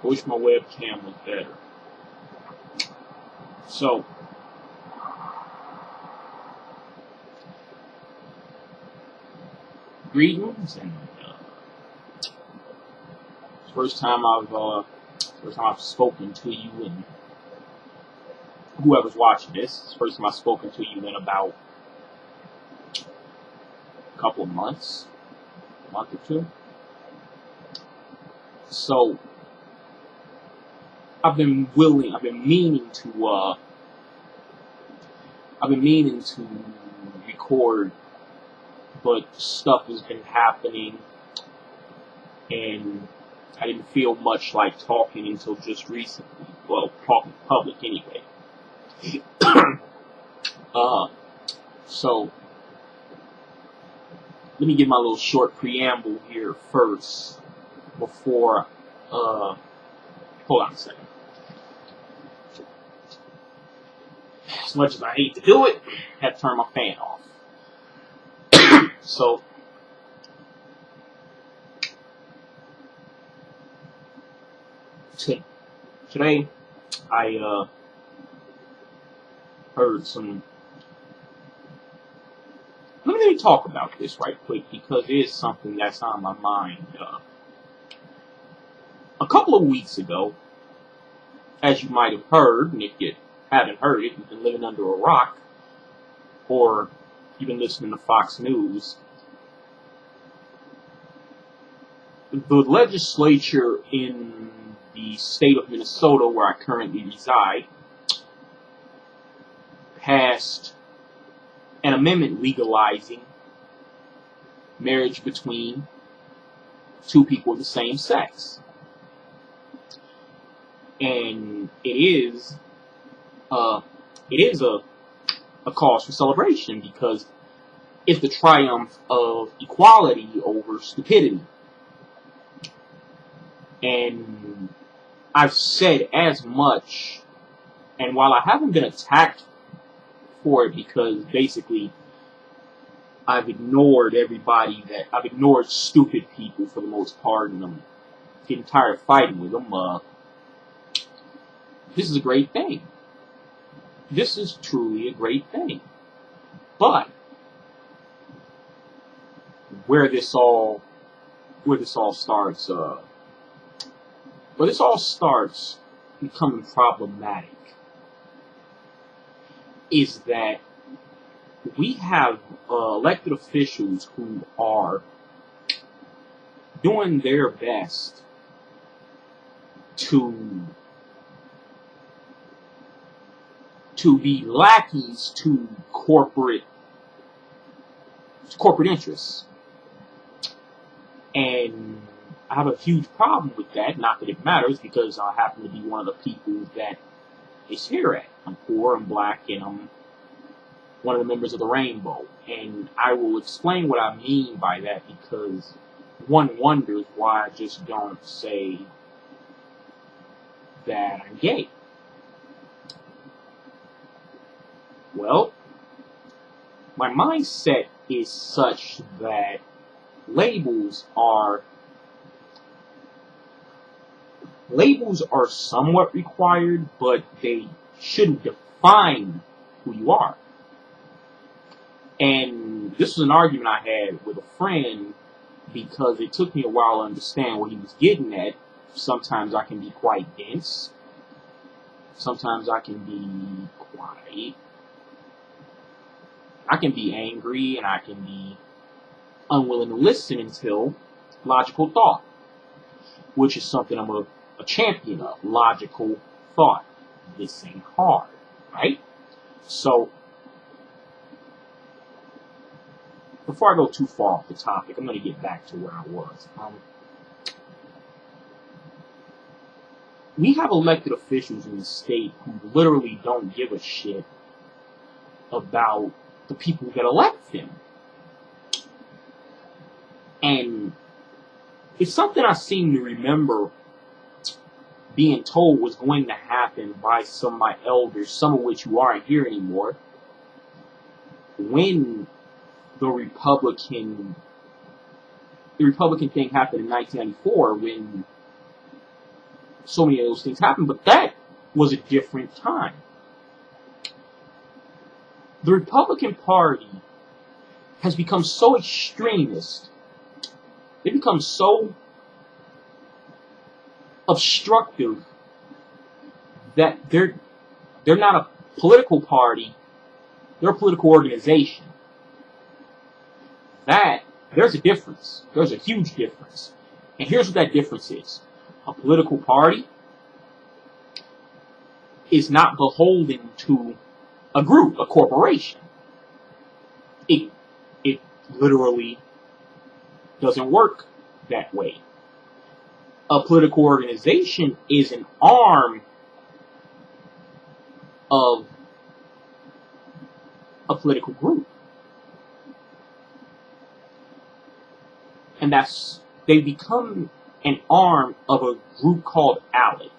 I wish my webcam was better. So, greetings, and first time I've spoken to you, and whoever's watching this, it's the first time I've spoken to you in about a couple of months, a month or two. So, I've been meaning to record, but stuff has been happening, and I didn't feel much like talking until just recently. Well, talking in public anyway. So, let me give my little short preamble here first, before, hold on a second. As much as I hate to do it, I had to turn my fan off. So, today, I heard some. Let me talk about this right quick, because it is something that's on my mind. A couple of weeks ago, as you might have heard, and if you haven't heard it, you've been living under a rock, or you've been listening to Fox News. The legislature in the state of Minnesota, where I currently reside, passed an amendment legalizing marriage between two people of the same sex. And it is a cause for celebration, because it's the triumph of equality over stupidity. And I've said as much, and while I haven't been attacked for it, because basically I've ignored stupid people for the most part, and I'm getting tired of fighting with them, this is a great thing. This is truly a great thing. But where this all starts becoming problematic is that we have elected officials who are doing their best to be lackeys to corporate interests. And I have a huge problem with that. Not that it matters, because I happen to be one of the people that is here at. I'm poor, I'm black, and I'm one of the members of the rainbow. And I will explain what I mean by that, because one wonders why I just don't say that I'm gay. Well, my mindset is such that labels are somewhat required, but they shouldn't define who you are. And this was an argument I had with a friend, because it took me a while to understand what he was getting at. Sometimes I can be quite dense. Sometimes I can be quiet. I can be angry, and I can be unwilling to listen until logical thought, which is something I'm a champion of. Logical thought. This ain't hard, right? So, before I go too far off the topic, I'm going to get back to where I was. We have elected officials in the state who literally don't give a shit about the people that elect them. And it's something I seem to remember being told was going to happen by some of my elders, some of which who aren't here anymore, when the Republican the Republican thing happened in 1994 when so many of those things happened, but that was a different time. The Republican Party has become so extremist, they've become so obstructive that they're not a political party, they're a political organization. That, there's a difference. There's a huge difference. And here's what that difference is. A political party is not beholden to a group, a corporation. It literally doesn't work that way. A political organization is an arm of a political group. And they become an arm of a group called ALEC,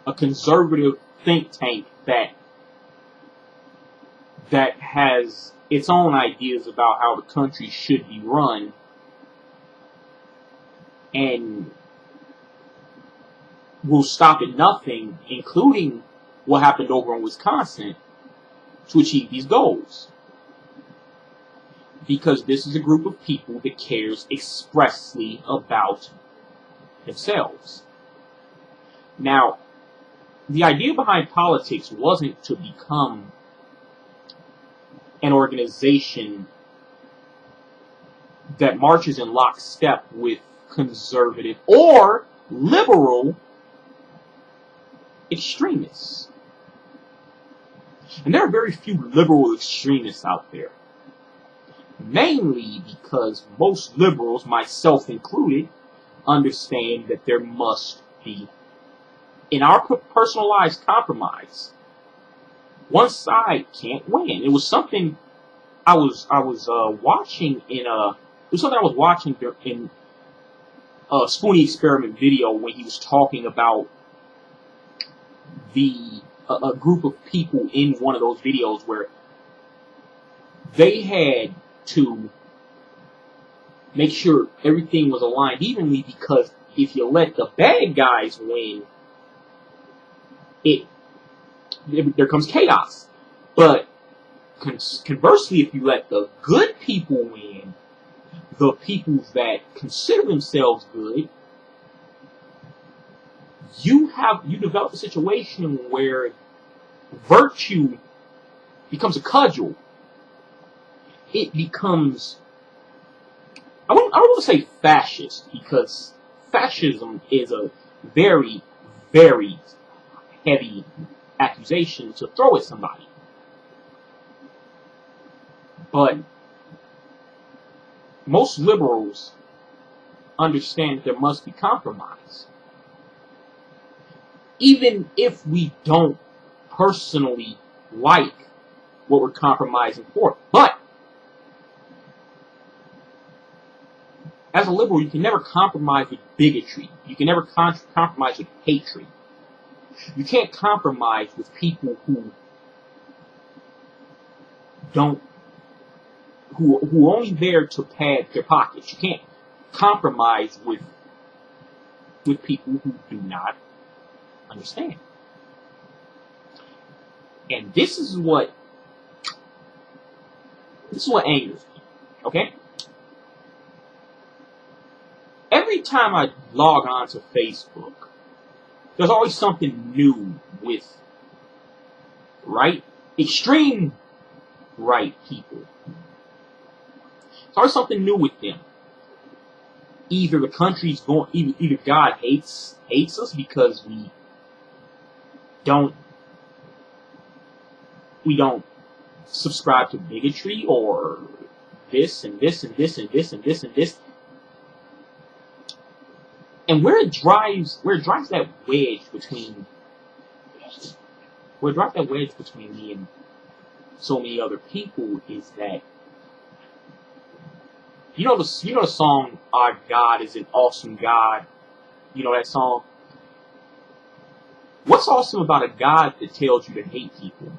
a conservative think tank that has its own ideas about how the country should be run, and will stop at nothing, including what happened over in Wisconsin, to achieve these goals. Because this is a group of people that cares expressly about themselves. Now, the idea behind politics wasn't to become an organization that marches in lockstep with conservative or liberal extremists. And there are very few liberal extremists out there. Mainly because most liberals, myself included, understand that there must be, in our personal lives, compromise. One side can't win. It was something I was watching in a Spoonie Experiment video when he was talking about a group of people in one of those videos where they had to make sure everything was aligned evenly, because if you let the bad guys win, there comes chaos. But conversely, if you let the good people win, the people that consider themselves good, you develop a situation where virtue becomes a cudgel. It becomes, I don't want to say fascist, because fascism is a very, very heavy accusation to throw at somebody. But most liberals understand that there must be compromise. Even if we don't personally like what we're compromising for. But as a liberal, you can never compromise with bigotry. You can never compromise with hatred. You can't compromise with people who are only there to pad their pockets. You can't compromise with people who do not understand. And this is what angers me. Okay? Every time I log on to Facebook, there's always something new with extreme right people. There's always something new with them. Either the country's going, either God hates us because we don't subscribe to bigotry, or this and this and this and this and this and this. And where it drives that wedge between me and so many other people is that, you know the song "Our God is an Awesome God." You know that song? What's awesome about a God that tells you to hate people?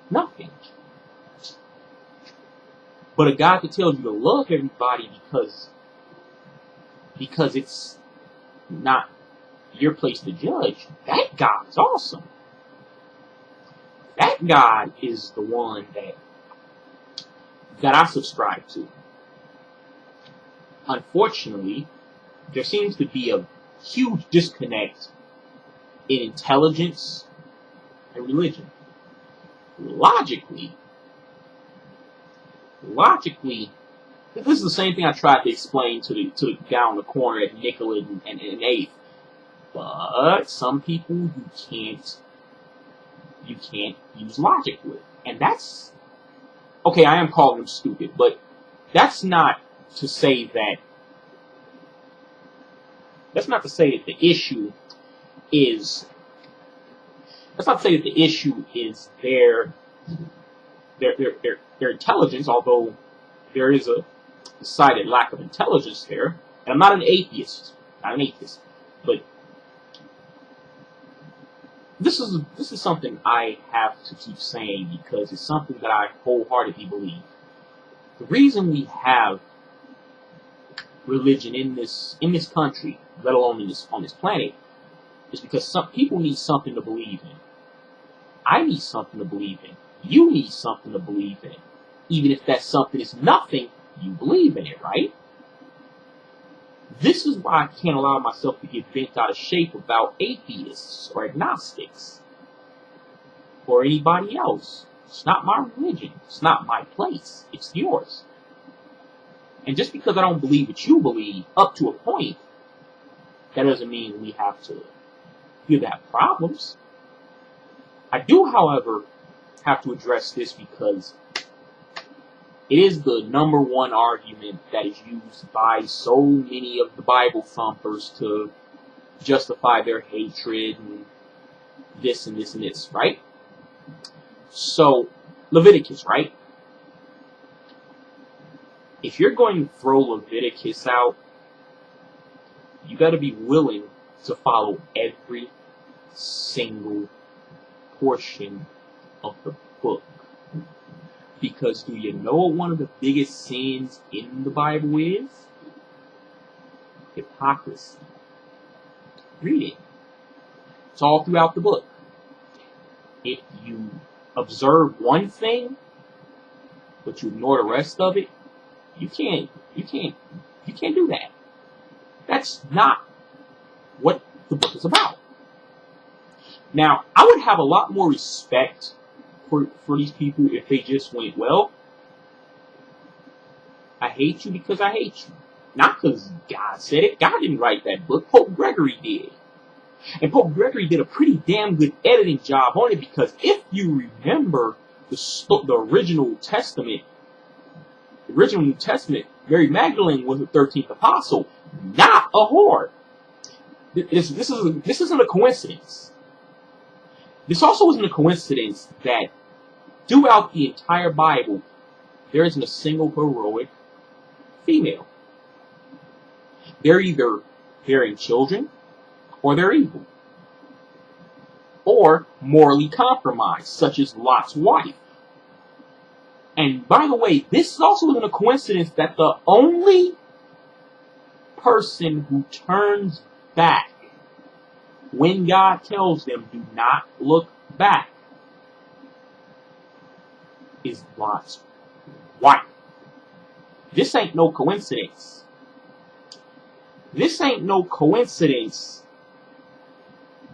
Nothing. But a God that tells you to love everybody because it's not your place to judge, that God is awesome. That God is the one that I subscribe to. Unfortunately, there seems to be a huge disconnect in intelligence and religion. Logically, this is the same thing I tried to explain to the guy on the corner at Nicollet and 8th. But some people you can't use logic with. And that's, okay, I am calling them stupid, but that's not to say that the issue is their intelligence, although there is a decided lack of intelligence there. And I'm not an atheist, but this is something I have to keep saying because it's something that I wholeheartedly believe. The reason we have religion in this country, let alone on this planet, is because some people need something to believe in. I need something to believe in. You need something to believe in. Even if that something is nothing, you believe in it, right? This is why I can't allow myself to get bent out of shape about atheists or agnostics or anybody else. It's not my religion. It's not my place. It's yours. And just because I don't believe what you believe up to a point, that doesn't mean we have to have problems. I do, however, have to address this because it is the #1 argument that is used by so many of the Bible thumpers to justify their hatred and this and this and this, right? So, Leviticus, right? If you're going to throw Leviticus out, you got to be willing to follow every single portion of the book. Because do you know what one of the biggest sins in the Bible is? Hypocrisy. Read it. It's all throughout the book. If you observe one thing, but you ignore the rest of it, you can't do that. That's not what the book is about. Now, I would have a lot more respect for these people if they just went, well, I hate you because I hate you. Not because God said it. God didn't write that book. Pope Gregory did. And Pope Gregory did a pretty damn good editing job on it because if you remember the original Testament, New Testament, Mary Magdalene was the 13th apostle, not a whore. This isn't a coincidence. This also isn't a coincidence that throughout the entire Bible, there isn't a single heroic female. They're either bearing children, or they're evil. Or morally compromised, such as Lot's wife. And by the way, this also isn't a coincidence that the only person who turns back when God tells them do not look back is Lot's wife. This ain't no coincidence. This ain't no coincidence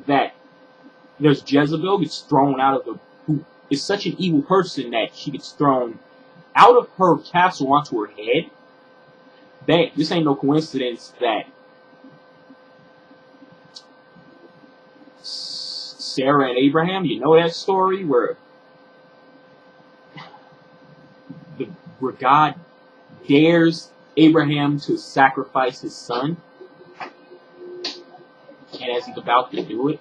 that there's Jezebel gets thrown out of who is such an evil person that she gets thrown out of her castle onto her head. This ain't no coincidence that Sarah and Abraham, you know that story where God dares Abraham to sacrifice his son, and as he's about to do it,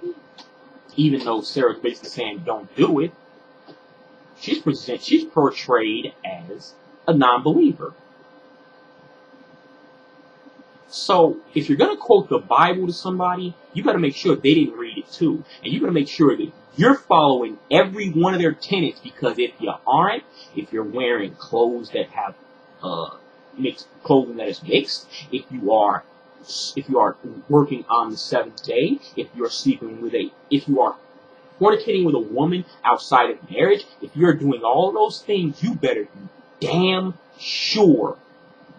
even though Sarah's basically saying don't do it, she's portrayed as a non-believer. So, if you're going to quote the Bible to somebody, you got to make sure they didn't read it too. And you got to make sure that you're following every one of their tenets, because if you aren't, if you're wearing clothes that have mixed clothing that is mixed, if you are working on the seventh day, if you are fornicating with a woman outside of marriage, if you're doing all of those things, you better be damn sure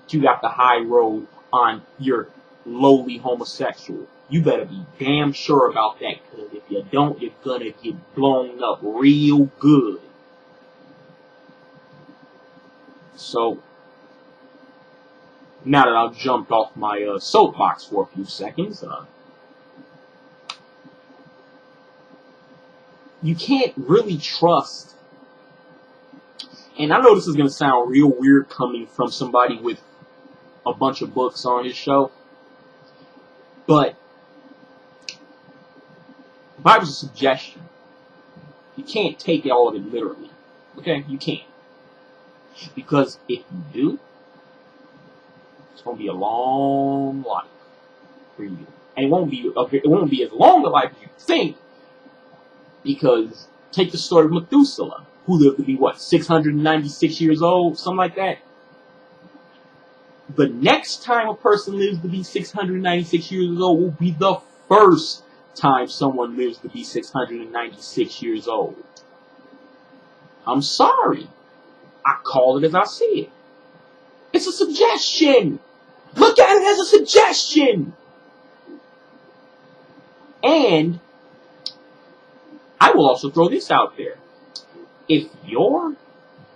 that you got the high road on your lowly homosexual. You better be damn sure about that, because if you don't, you're gonna get blown up real good. So, now that I've jumped off my soapbox for a few seconds, you can't really trust, and I know this is going to sound real weird coming from somebody with a bunch of books on his show, but the Bible's a suggestion. You can't take all of it literally. Okay? You can't. Because if you do, it's going to be a long life for you. And it won't be as long a life as you think, because take the story of Methuselah, who lived to be, 696 years old? Something like that. The next time a person lives to be 696 years old will be the first time someone lives to be 696 years old. I'm sorry. I call it as I see it. It's a suggestion. Look at it as a suggestion. And I will also throw this out there. If your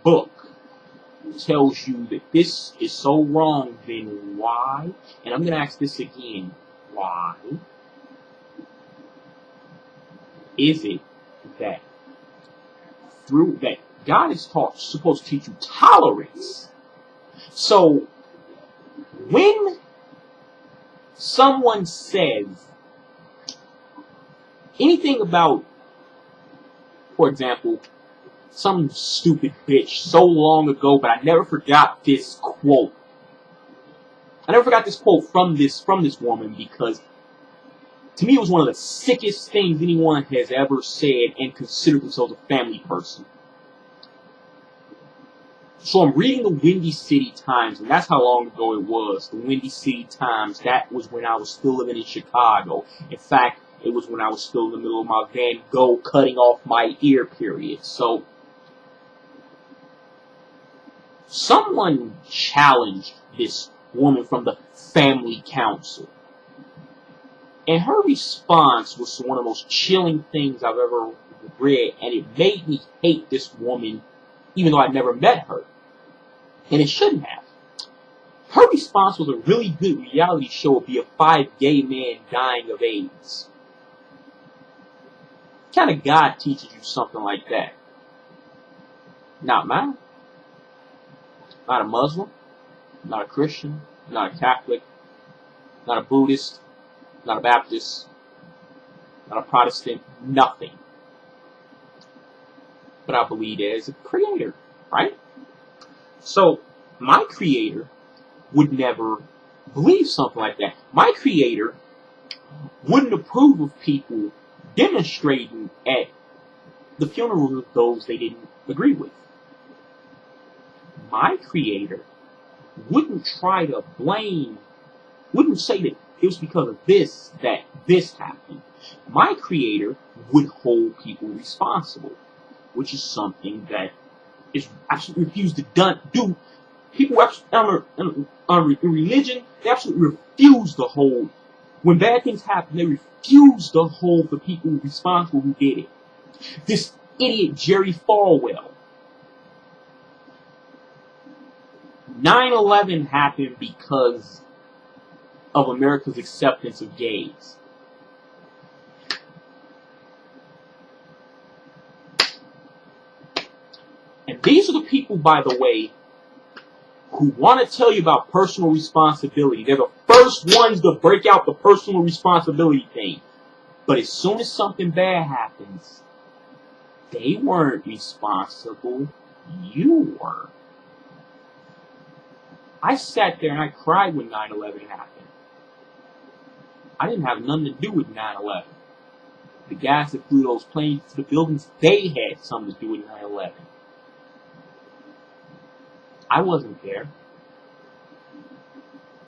book tells you that this is so wrong, then why? And I'm going to ask this again. Why is it that God is supposed to teach you tolerance? So when someone says anything about, for example, some stupid bitch so long ago, but I never forgot this quote. I never forgot this quote from this woman, because to me it was one of the sickest things anyone has ever said and considered themselves a family person. So I'm reading the Windy City Times, and that's how long ago it was. The Windy City Times, that was when I was still living in Chicago. In fact, it was when I was still in the middle of my Van Gogh cutting off my ear period. So, someone challenged this woman from the family council. And her response was one of the most chilling things I've ever read, and it made me hate this woman, even though I'd never met her. And it shouldn't have. Her response was a really good reality show would be of 5 gay men dying of AIDS. What kind of God teaches you something like that? Not mine. Not a Muslim. Not a Christian. Not a Catholic. Not a Buddhist. Not a Baptist. Not a Protestant. Nothing. But I believe there's a creator, right? So, my creator would never believe something like that. My creator wouldn't approve of people demonstrating at the funerals of those they didn't agree with. My creator wouldn't try to blame, wouldn't say that it was because of this that this happened. My creator would hold people responsible, which is something that is absolutely refused to do. People in religion, they absolutely refuse to hold. When bad things happen, they refuse to hold the people responsible who did it. This idiot Jerry Falwell. 9/11 happened because of America's acceptance of gays. And these are the people, by the way, who want to tell you about personal responsibility. They're the first ones to break out the personal responsibility thing. But as soon as something bad happens, they weren't responsible. You were. I sat there and I cried when 9/11 happened. I didn't have nothing to do with 9/11. The guys that flew those planes to the buildings, they had something to do with 9/11. I wasn't there.